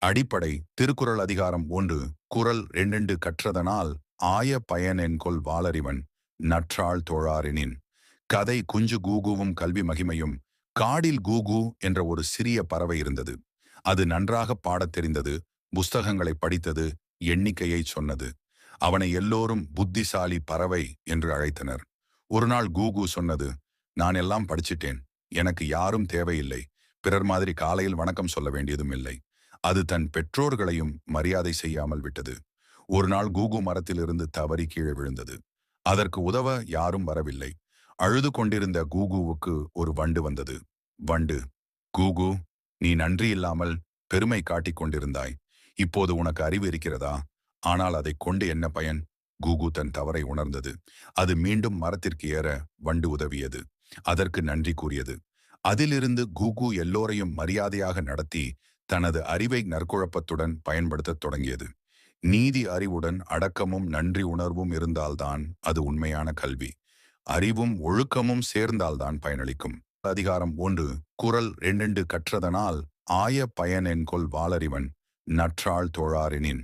அடிப்படை திருக்குறள் அதிகாரம் 1 குறள் 2 கற்றதனால் ஆய பயன் என்கொல் வாளறிவன் நற்றாள் தோழாரெனின். கதை குஞ்சு கூகுவும் கல்வி மகிமையும். காடில் கூகு என்ற ஒரு சிறிய பறவை இருந்தது. அது நன்றாக பாடத் தெரிந்தது, புஸ்தகங்களை படித்தது, எண்ணிக்கையை சொன்னது. அவனை எல்லோரும் புத்திசாலி பறவை என்று அழைத்தனர். ஒரு நாள் கூகு சொன்னது, நான் எல்லாம் படிச்சிட்டேன், எனக்கு யாரும் தேவையில்லை, பிறர் மாதிரி காலையில் வணக்கம் சொல்ல வேண்டியதும் இல்லை. அது தன் பெற்றோர்களையும் மரியாதை செய்யாமல் விட்டது. ஒரு நாள் கூகு மரத்திலிருந்து தவறி கீழே விழுந்தது. அதற்கு உதவ யாரும் வரவில்லை. அழுது கொண்டிருந்த கூகுவுக்கு ஒரு வண்டு வந்தது. வண்டு, கூகு, நீ நன்றி இல்லாமல் பெருமை காட்டிக் கொண்டிருந்தாய். இப்போது உனக்கு அறிவு இருக்கிறதா? ஆனால் அதைக் கொண்டு என்ன பயன்? கூகு தன் தவறை உணர்ந்தது. அது மீண்டும் மரத்திற்கு ஏற வண்டு உதவியது. அதற்கு நன்றி கூறியது. அதிலிருந்து கூகு எல்லோரையும் மரியாதையாக நடத்தி தனது அறிவை நற்குழப்பத்துடன் பயன்படுத்தத் தொடங்கியது. நீதி அறிவுடன் அடக்கமும் நன்றி உணர்வும் இருந்தால்தான் அது உண்மையான கல்வி. அறிவும் ஒழுக்கமும் சேர்ந்தால்தான் பயனளிக்கும். அதிகாரம் 1 குறள் 2 கற்றதனால் ஆய பயன் என்கொல் வாளறிவன் நற்றாள் தோழாரெனின்.